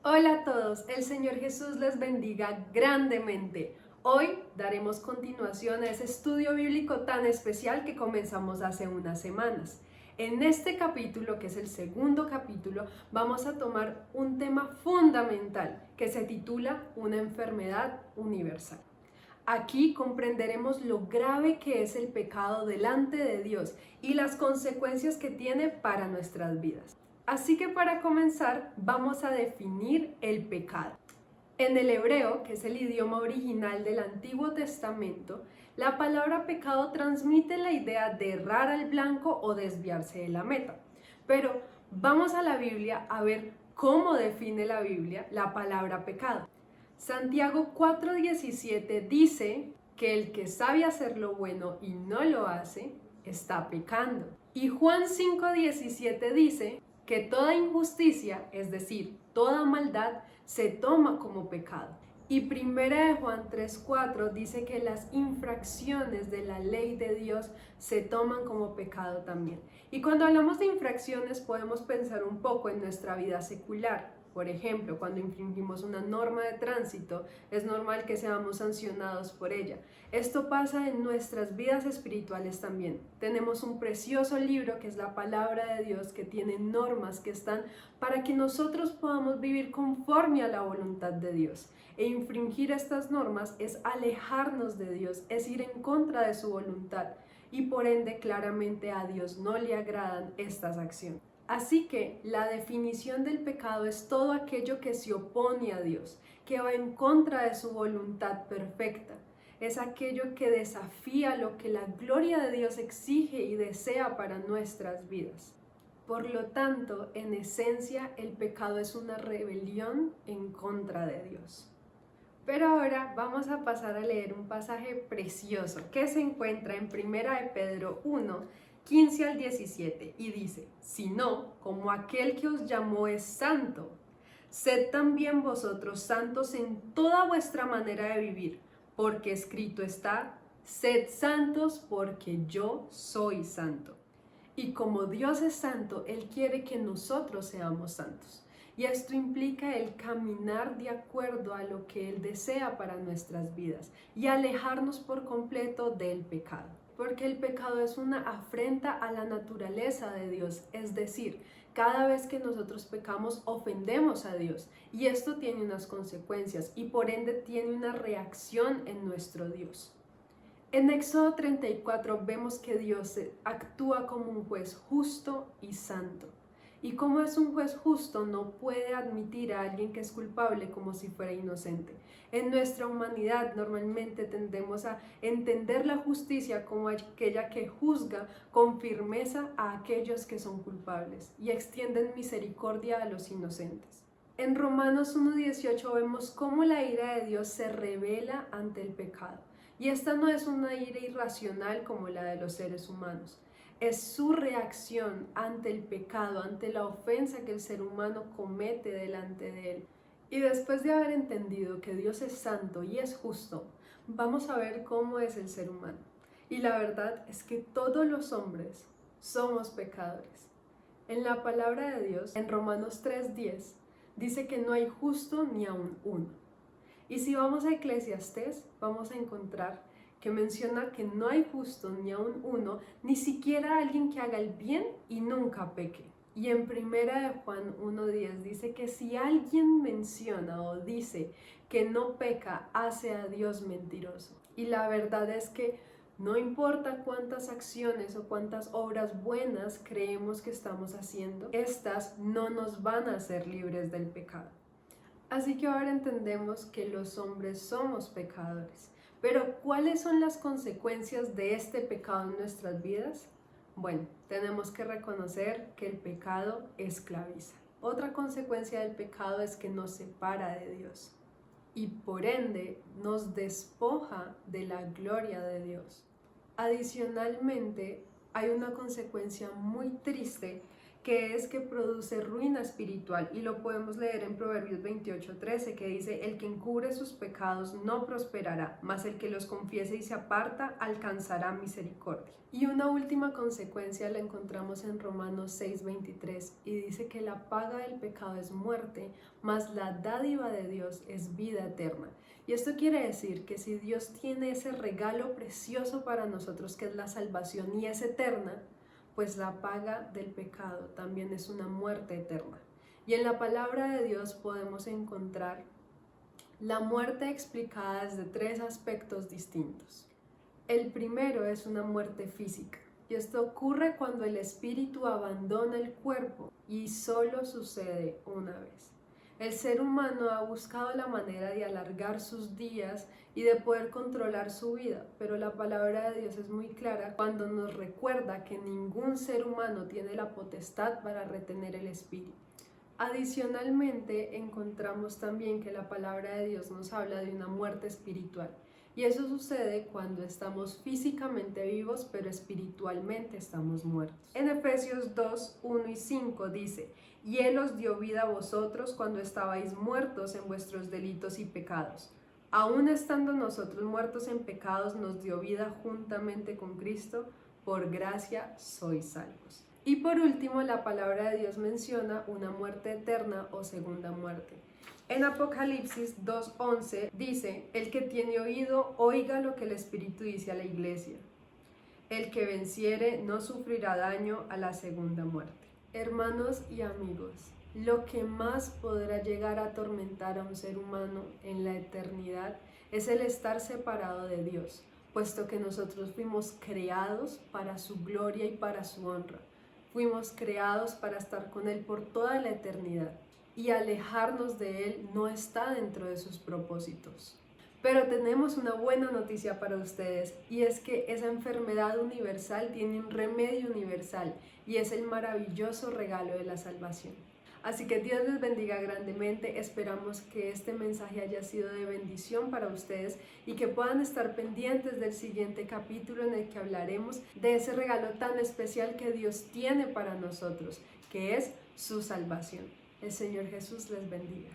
Hola a todos, el Señor Jesús les bendiga grandemente. Hoy daremos continuación a ese estudio bíblico tan especial que comenzamos hace unas semanas. En este capítulo, que es el segundo capítulo, vamos a tomar un tema fundamental que se titula Una enfermedad universal. Aquí comprenderemos lo grave que es el pecado delante de Dios y las consecuencias que tiene para nuestras vidas. Así que para comenzar vamos a definir el pecado. En el hebreo, que es el idioma original del Antiguo Testamento, la palabra pecado transmite la idea de errar al blanco o desviarse de la meta. Pero vamos a la Biblia a ver cómo define la Biblia la palabra pecado. Santiago 4:17 dice que el que sabe hacer lo bueno y no lo hace, está pecando. Y Juan 5:17 dice que toda injusticia, es decir, toda maldad, se toma como pecado. Y primera de Juan 3:4 dice que las infracciones de la ley de Dios se toman como pecado también. Y cuando hablamos de infracciones podemos pensar un poco en nuestra vida secular. Por ejemplo, cuando infringimos una norma de tránsito, es normal que seamos sancionados por ella. Esto pasa en nuestras vidas espirituales también. Tenemos un precioso libro que es la palabra de Dios, que tiene normas que están para que nosotros podamos vivir conforme a la voluntad de Dios. E infringir estas normas es alejarnos de Dios, es ir en contra de su voluntad. Y por ende, claramente a Dios no le agradan estas acciones. Así que la definición del pecado es todo aquello que se opone a Dios, que va en contra de su voluntad perfecta. Es aquello que desafía lo que la gloria de Dios exige y desea para nuestras vidas. Por lo tanto, en esencia, el pecado es una rebelión en contra de Dios. Pero ahora vamos a pasar a leer un pasaje precioso que se encuentra en Primera de Pedro 1, 15 al 17 y dice: sino como aquel que os llamó es santo, sed también vosotros santos en toda vuestra manera de vivir, porque escrito está: sed santos porque yo soy santo. Y como Dios es santo, Él quiere que nosotros seamos santos. Y esto implica el caminar de acuerdo a lo que Él desea para nuestras vidas y alejarnos por completo del pecado. Porque el pecado es una afrenta a la naturaleza de Dios, es decir, cada vez que nosotros pecamos ofendemos a Dios y esto tiene unas consecuencias y por ende tiene una reacción en nuestro Dios. En Éxodo 34 vemos que Dios actúa como un juez justo y santo. Y como es un juez justo, no puede admitir a alguien que es culpable como si fuera inocente. En nuestra humanidad normalmente tendemos a entender la justicia como aquella que juzga con firmeza a aquellos que son culpables y extienden misericordia a los inocentes. En Romanos 1:18 vemos cómo la ira de Dios se revela ante el pecado. Y esta no es una ira irracional como la de los seres humanos. Es su reacción ante el pecado, ante la ofensa que el ser humano comete delante de él. Y después de haber entendido que Dios es santo y es justo, vamos a ver cómo es el ser humano. Y la verdad es que todos los hombres somos pecadores. En la palabra de Dios, en Romanos 3:10, dice que no hay justo ni aun uno. Y si vamos a Eclesiastés, vamos a encontrar que menciona que no hay justo ni aun uno, ni siquiera alguien que haga el bien y nunca peque. Y en primera de Juan 1:10 dice que si alguien menciona o dice que no peca, hace a Dios mentiroso. Y la verdad es que no importa cuántas acciones o cuántas obras buenas creemos que estamos haciendo, estas no nos van a hacer libres del pecado. Así que ahora entendemos que los hombres somos pecadores. Pero ¿cuáles son las consecuencias de este pecado en nuestras vidas? Bueno, tenemos que reconocer que el pecado esclaviza. Otra consecuencia del pecado es que nos separa de Dios y por ende nos despoja de la gloria de Dios. Adicionalmente, hay una consecuencia muy triste que es que produce ruina espiritual, y lo podemos leer en Proverbios 28:13, que dice: el que encubre sus pecados no prosperará, mas el que los confiese y se aparta alcanzará misericordia. Y una última consecuencia la encontramos en Romanos 6:23, y dice que la paga del pecado es muerte, mas la dádiva de Dios es vida eterna. Y esto quiere decir que si Dios tiene ese regalo precioso para nosotros, que es la salvación y es eterna, pues la paga del pecado también es una muerte eterna. Y en la palabra de Dios podemos encontrar la muerte explicada desde tres aspectos distintos. El primero es una muerte física, y esto ocurre cuando el espíritu abandona el cuerpo, y solo sucede una vez. El ser humano ha buscado la manera de alargar sus días y de poder controlar su vida, pero la palabra de Dios es muy clara cuando nos recuerda que ningún ser humano tiene la potestad para retener el espíritu. Adicionalmente, encontramos también que la palabra de Dios nos habla de una muerte espiritual, y eso sucede cuando estamos físicamente vivos, pero espiritualmente estamos muertos. En Efesios 2:1-5 dice: y Él os dio vida a vosotros cuando estabais muertos en vuestros delitos y pecados. Aun estando nosotros muertos en pecados, nos dio vida juntamente con Cristo, por gracia sois salvos. Y por último, la palabra de Dios menciona una muerte eterna o segunda muerte. En Apocalipsis 2:11 dice: el que tiene oído, oiga lo que el Espíritu dice a la iglesia. El que venciere no sufrirá daño a la segunda muerte. Hermanos y amigos, lo que más podrá llegar a atormentar a un ser humano en la eternidad es el estar separado de Dios, puesto que nosotros fuimos creados para su gloria y para su honra. Fuimos creados para estar con Él por toda la eternidad, y alejarnos de Él no está dentro de sus propósitos. Pero tenemos una buena noticia para ustedes, y es que esa enfermedad universal tiene un remedio universal, y es el maravilloso regalo de la salvación. Así que Dios les bendiga grandemente. Esperamos que este mensaje haya sido de bendición para ustedes y que puedan estar pendientes del siguiente capítulo, en el que hablaremos de ese regalo tan especial que Dios tiene para nosotros, que es su salvación. El Señor Jesús les bendiga.